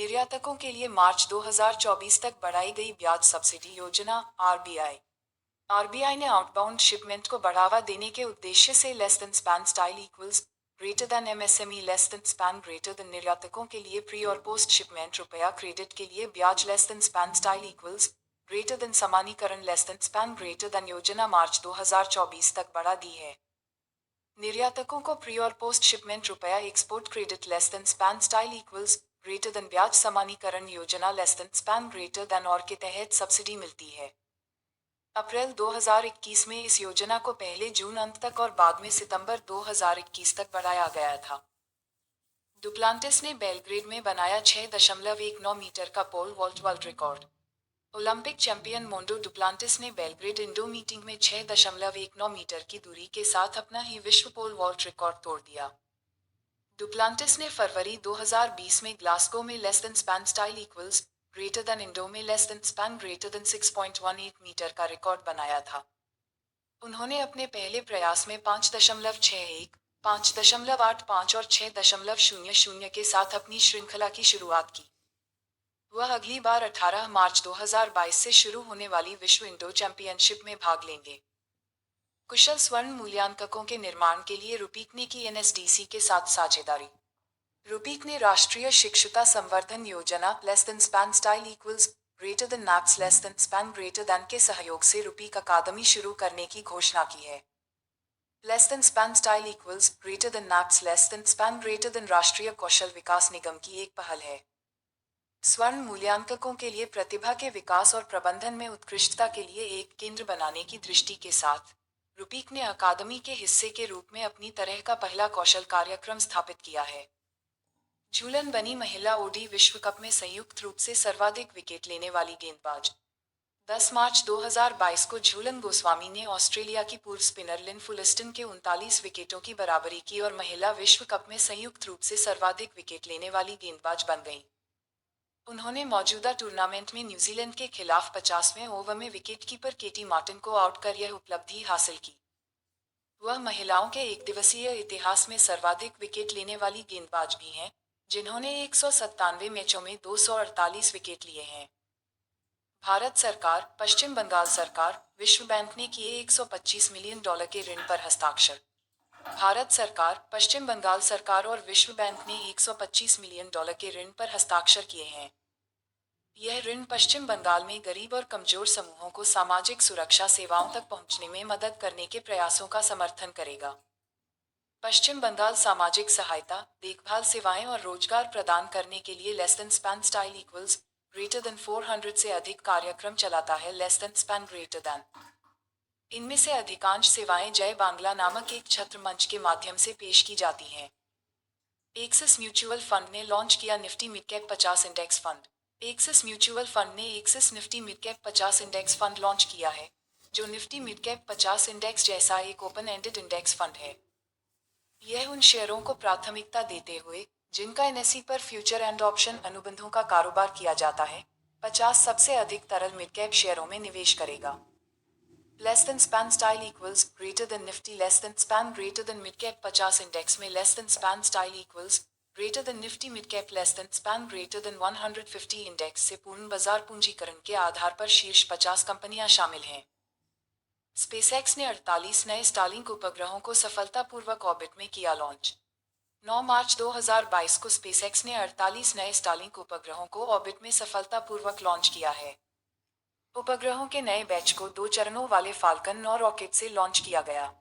निर्यातकों के लिए मार्च 2024 तक बढ़ाई गई ब्याज सब्सिडी योजना आरबीआई। आरबीआई ने आउटबाउंड शिपमेंट को बढ़ावा देने के उद्देश्य से less than span style equals greater then MSME less than span greater then निर्यातकों के लिए प्री और पोस्ट शिपमेंट रुपया क्रेडिट के लिए ब्याज less than span style equals greater than समानीकरण less than span greater than योजना मार्च 2024 तक बढ़ा दी है। निर्यातकों को प्री और पोस्ट शिपमेंट रुपया export credit less than span style equals greater then ब्याज समानीकरण योजना less than span greater then और के तहत सब्सिडी मिलती है। अप्रैल 2021 में इस योजना को पहले जून अंत तक और बाद में सितंबर 2021 तक बढ़ाया गया था। डुप्लांटिस ने बेलग्रेड में बनाया 6.19 मीटर का pole vault world record. Olympic champion Mondo Duplantis ने बेलग्रेड इंडो मीटिंग में 6.19 मीटर की दूरी के साथ अपना ही विश्व पोल वॉल्ट रिकॉर्ड तोड़ दिया। डुप्लांटिस ने फरवरी 2020 में ग्लासगो में less than span style equals greater than इंडो में less than span greater than 6.18 metre का रिकॉर्ड बनाया था। उन्होंने अपने पहले प्रयास में 5.61, 5.85 और 6.00 के साथ अपनी श्रृंखला की शुरुआत की। वह अगली बार 18 मार्च 2022 से शुरू होने वाली विश्व इंडो चैंपियनशिप में भाग लेंगे। कुशल स्वर्ण मूल्यांककों के निर्माण के लिए रुपीक ने की एनएसडीसी के साथ साझेदारी। रुपीक ने राष्ट्रीय शिक्षुता संवर्धन योजना less than span style equals greater then naps less than span greater then के सहयोग से रुपीक अकादमी शुरू करने की घोषणा की है। Less than span style equals greater then naps less than span greater then राष्ट्रीय कौशल विकास निगम की एक पहल है। स्वर्ण मूल्यांककों के लिए प्रतिभा के विकास और प्रबंधन में उत्कृष्टता के लिए एक केंद्र बनाने की दृष्टि के साथ रुपीक ने अकादमी के हिस्से के रूप में अपनी तरह का पहला कौशल कार्यक्रम स्थापित किया है। झूलन बनी महिला ओडी विश्व कप में संयुक्त रूप से सर्वाधिक विकेट लेने वाली गेंदबाज। 10 मार्च 2022 को झूलन गोस्वामी ने ऑस्ट्रेलिया की पूर्व स्पिनर लिन फुलिस्टन के 39 विकेटों की बराबरी की और महिला विश्व कप में संयुक्त रूप से सर्वाधिक विकेट लेने वाली गेंदबाज बन गईं। उन्होंने मौजूदा टूर्नामेंट में न्यूजीलैंड के खिलाफ 50वें ओवर में विकेटकीपर केटी मार्टिन को आउट कर यह उपलब्धि हासिल की। वह महिलाओं के एक दिवसीय इतिहास में सर्वाधिक विकेट लेने वाली गेंदबाज भी हैं, जिन्होंने 197 मैचों में 248 विकेट लिए हैं। भारत सरकार, पश्चिम बंगाल सरकार, विश्व बैंक ने किए $125 मिलियन के ऋण पर हस्ताक्षर। भारत सरकार, पश्चिम बंगाल सरकार और विश्व बैंक ने $125 मिलियन के ऋण पर हस्ताक्षर किए हैं। यह ऋण पश्चिम बंगाल में गरीब और कमजोर समूहों को सामाजिक सुरक्षा सेवाओं तक पहुंचने में मदद करने के प्रयासों का समर्थन करेगा। पश्चिम बंगाल सामाजिक सहायता, देखभाल सेवाएं और रोजगार प्रदान करने के लिए less than span style equals greater then 400 से अधिक कार्यक्रम चलाता है। Less than span greater then इनमें से अधिकांश सेवाएं जय बांग्ला नामक एक छत्र मंच के माध्यम से पेश की जाती हैं। एक्सिस म्यूचुअल फंड ने लॉन्च किया Nifty midcap 50 index fund. Axis mutual fund ने Axis Nifty midcap 50 index fund launch किया है, जो निफ्टी मिडकैप 50 इंडेक्स जैसा एक ओपन एंडेड इंडेक्स फंड है। यह उन शेयरों को प्राथमिकता देते हुए, जिनका एनएसई पर फ्यूचर एंड ऑप्शन अनुबंधों का कारोबार किया जाता है, 50 सबसे अधिक तरल मिडकैप शेयरों में निवेश करेगा। Less than span style equals greater than Nifty less than span greater than midcap 50 index में less than span style equals greater than Nifty midcap less than span greater than 150 index से पूर्ण बाजार पूंजीकरण के आधार पर शीर्ष 50 कंपनियां शामिल हैं। स्पेसएक्स ने 48 नए स्टारलिंक उपग्रहों को सफलतापूर्वक ऑर्बिट में किया लॉन्च। 9 मार्च 2022 को स्पेसएक्स ने 48 नए स्टारलिंक उपग्रहों को ऑर्बिट में सफलतापूर्वक लॉन्च किया है। उपग्रहों के नए बैच को 2 चरणों वाले फाल्कन 9 रॉकेट से लॉन्च किया गया।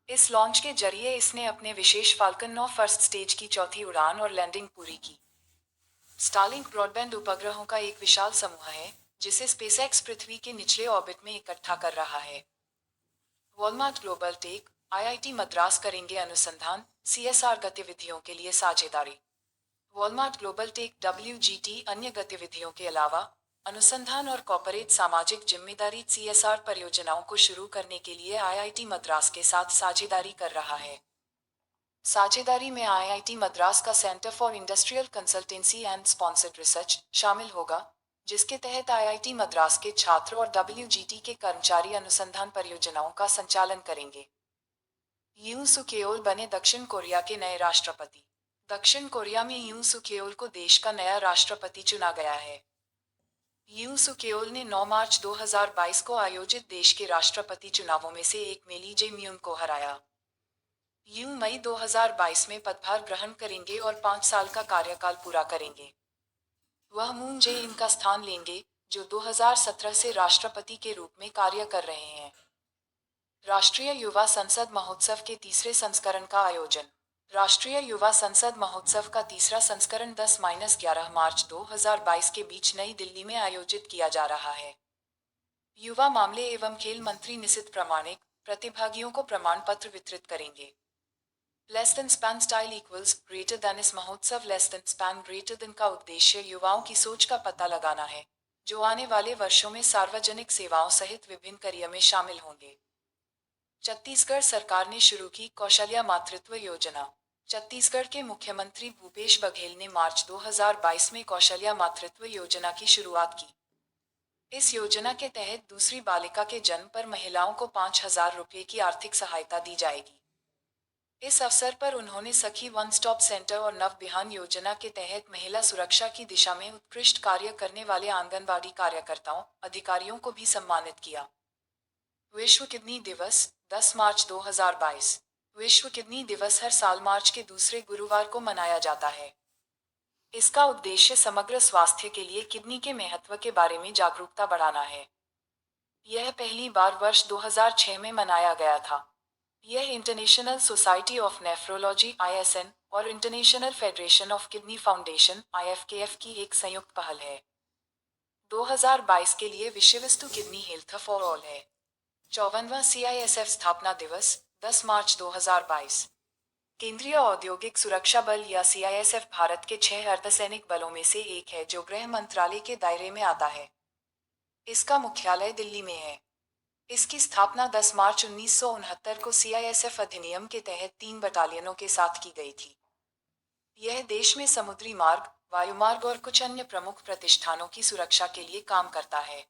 इस लॉन्च के जरिए इसने अपने विशेष फाल्कन 9 फर्स्ट स्टेज की चौथी उड़ान और लैंडिंग पूरी की। स्टारलिंक ब्रॉडबैंड उपग्रहों का एक विशाल समूह है, जिसे स्पेसएक्स पृथ्वी के निचले ऑर्बिट में इकट्ठा कर रहा है। Walmart global tech, IIT Madras करेंगे अनुसंधान, सीएसआर गतिविधियों के लिए साझेदारी। वॉलमार्ट ग्लोबल टेक WGT अन्य गतिविधियों के अलावा अनुसंधान और कॉर्पोरेट सामाजिक जिम्मेदारी CSR परियोजनाओं को शुरू करने के लिए आईआईटी मद्रास के साथ साझेदारी कर रहा है। साझेदारी में आईआईटी मद्रास का centre for industrial consultancy and sponsored research शामिल होगा, जिसके तहत आईआईटी मद्रास के छात्र और WGT के कर्मचारी अनुसंधान परियोजनाओं का संचालन करेंगे। यून सुक येओल बने दक्षिण कोरिया के नए राष्ट्रपति। दक्षिण कोरिया में यूं सुक्योल को देश का नया राष्ट्रपति चुना गया है। यूं सुक्योल ने 9 मार्च 2022 को आयोजित देश के राष्ट्रपति चुनावों में से एक में ली जे म्यून को हराया। यूं मई 2022 में पदभार ग्रहण करेंगे और 5 साल का कार्यकाल पूरा करेंगे। वह मून जे इन का स्थान लेंगे, जो 2017 से राष्ट्रपति के रूप में कार्य कर रहे हैं। राष्ट्रीय युवा संसद महोत्सव के तीसरे संस्करण का आयोजन। राष्ट्रीय युवा संसद महोत्सव का तीसरा संस्करण 10-11 मार्च 2022 के बीच नई दिल्ली में आयोजित किया जा रहा है। युवा मामले एवं खेल मंत्री निशित प्रामाणिक प्रतिभागियों को प्रमाण पत्र वितरित करेंगे। Less than span style equals greater then. इस महोत्सव less than span greater then का उद्देश्य युवाओं की सोच का पता लगाना है, जो आने वाले वर्षों में सार्वजनिक सेवाओं सहित विभिन्न करियर में शामिल होंगे। छत्तीसगढ़ सरकार ने शुरू की कौशल्या मातृत्व योजना। छत्तीसगढ़ के मुख्यमंत्री भूपेश बघेल ने मार्च 2022 में कौशल्या मातृत्व योजना की शुरुआत की। इस योजना के तहत दूसरी बालिका के जन्म पर महिलाओं को 5,000 रुपये की आर्थिक सहायता दी जाएगी। इस अवसर पर उन्होंने सखी वन स्टॉप सेंटर और नव बिहान योजना के तहत महिला सुरक्षा की दिशा में उत्कृष्ट कार्य करने वाले आंगनबाड़ी कार्यकर्ताओं, अधिकारियों को भी सम्मानित किया। विश्व किडनी दिवस 10 मार्च 2022। विश्व किडनी दिवस हर साल मार्च के दूसरे गुरुवार को मनाया जाता है। इसका उद्देश्य समग्र स्वास्थ्य के लिए किडनी के महत्व के बारे में जागरूकता बढ़ाना है। यह पहली बार वर्ष 2006 में मनाया गया था। यह international society of nephrology (ISN) और international federation of kidney foundation (IFKF) की एक संयुक्त पहल है। 2022 के लिए विषय वस्तु किडनी हेल्थ फॉर ऑल है। 54वां CISF स्थापना दिवस 10 मार्च 2022। केंद्रीय औद्योगिक सुरक्षा बल या CISF भारत के 6 अर्धसैनिक बलों में से एक है, जो गृह मंत्रालय के दायरे में आता है। इसका मुख्यालय दिल्ली में है। इसकी स्थापना 10 मार्च 1969 को CISF अधिनियम के तहत 3 बटालियनों के साथ की गई थी। यह देश में समुद्री मार्ग, वायुमार्ग और कुछ अन्य प्रमुख प्रतिष्ठानों की सुरक्षा के लिए काम करता है।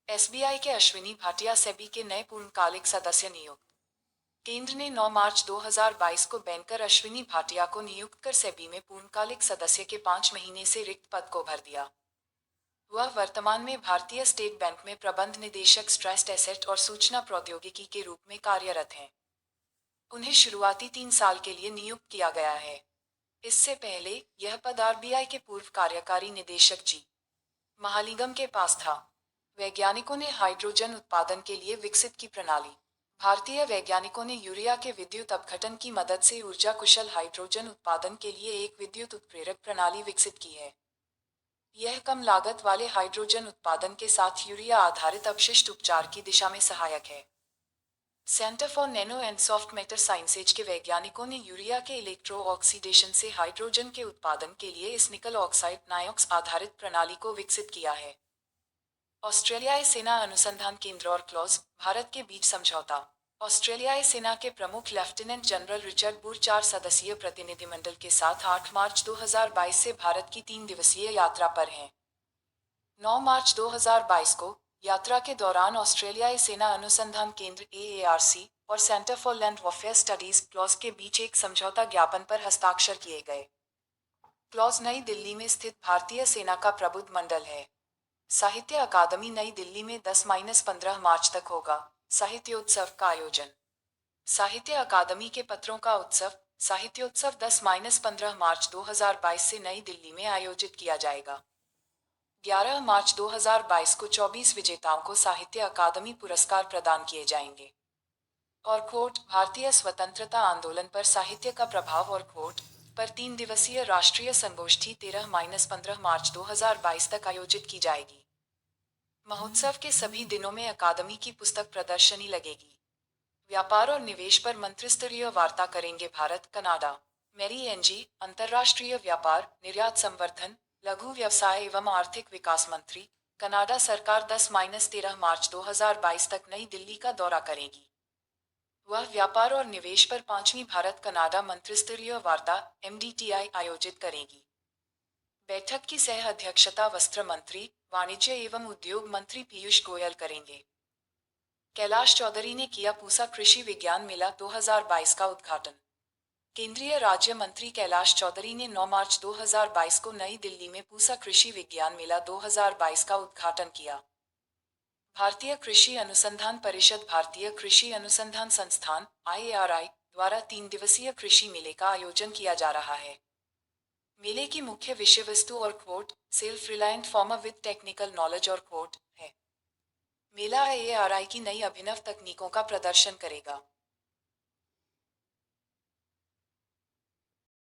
SBI के अश्विनी भाटिया सेबी के नए पूर्णकालिक सदस्य नियुक्त। केंद्र ने 9 मार्च 2022 को बैंकर अश्विनी भाटिया को नियुक्त कर सेबी में पूर्णकालिक सदस्य के 5 महीने से रिक्त पद को भर दिया। वह वर्तमान में भारतीय स्टेट बैंक में प्रबंध निदेशक स्ट्रेस्ड एसेट और सूचना प्रौद्योगिकी के रूप में कार्यरत हैं। उन्हें शुरुआती 3 साल के लिए नियुक्त किया गया है। इससे पहले यह पद RBI के पूर्व कार्यकारी निदेशक जी. महालिंगम के पास था। वैज्ञानिकों ने हाइड्रोजन उत्पादन के लिए विकसित की प्रणाली। भारतीय वैज्ञानिकों ने यूरिया के विद्युत अपघटन की मदद से ऊर्जा कुशल हाइड्रोजन उत्पादन के लिए एक विद्युत उत्प्रेरक प्रणाली विकसित की है। यह कम लागत वाले हाइड्रोजन उत्पादन के साथ यूरिया आधारित अपशिष्ट उपचार की दिशा में सहायक है। Centre for nano and soft matter sciences के वैज्ञानिकों ने यूरिया के इलेक्ट्रो ऑक्सीडेशन से हाइड्रोजन के उत्पादन के लिए इस निकल ऑक्साइड नायोक्स आधारित प्रणाली को विकसित किया है। ऑस्ट्रेलियाई सेना अनुसंधान केंद्र और क्लॉज, भारत के बीच समझौता। ऑस्ट्रेलियाई सेना के प्रमुख लेफ्टिनेंट जनरल रिचर्ड बूर 4 सदस्यीय प्रतिनिधिमंडल के साथ 8 मार्च 2022 से भारत की 3 दिवसीय यात्रा पर हैं। 9 मार्च 2022 को यात्रा के दौरान ऑस्ट्रेलियाई सेना अनुसंधान केंद्र AARC और centre for land warfare studies clause के बीच एक समझौता ज्ञापन पर हस्ताक्षर किए गए। क्लॉज नई दिल्ली में स्थित भारतीय सेना का प्रबुद्ध मंडल है। साहित्य अकादमी नई दिल्ली में 10-15 मार्च तक होगा। साहित्योत्सव का आयोजन। साहित्य अकादमी के पत्रों का उत्सव साहित्योत्सव 10-15 मार्च 2022 से नई दिल्ली में आयोजित किया जाएगा। 11 मार्च 2022 को 24 विजेताओं को साहित्य अकादमी पुरस्कार प्रदान किए जाएंगे। और कोट भारतीय स्वतंत्रता आंदोलन पर साहित्य का प्रभाव और कोट पर 3 दिवसीय राष्ट्रीय संगोष्ठी 13-15 मार्च 2022 तक आयोजित की जाएगी। महोत्सव के सभी दिनों में अकादमी की पुस्तक प्रदर्शनी लगेगी। व्यापार और निवेश पर मंत्रिस्तरीय वार्ता करेंगे भारत कनाडा। मैरी एनजी, अंतर्राष्ट्रीय व्यापार, निर्यात संवर्धन, लघु व्यवसाय एवं आर्थिक विकास मंत्री, कनाडा सरकार 10-13 मार्च 2022 तक नई दिल्ली का दौरा करेगी। वह व्यापार और निवेश पर 5वीं भारत कनाडा मंत्रिस्तरीय वार्ता MDTI आयोजित करेगी। बैठक की सह अध्यक्षता वस्त्र मंत्री, वाणिज्य एवं उद्योग मंत्री पीयूष गोयल करेंगे। कैलाश चौधरी ने किया पूसा कृषि विज्ञान मेला 2022 का उद्घाटन। केंद्रीय राज्य मंत्री कैलाश चौधरी ने 9 मार्च 2022 को नई दिल्ली में पूसा कृषि विज्ञान मेला 2022 का उद्घाटन किया। भारतीय कृषि अनुसंधान परिषद भारतीय कृषि अनुसंधान संस्थान IARI द्वारा 3 दिवसीय कृषि मेले का आयोजन किया जा रहा है। मेले की मुख्य विषय वस्तु और quote self reliant farmer with technical knowledge और क्वोट है। मेला IARI की नई अभिनव तकनीकों का प्रदर्शन करेगा।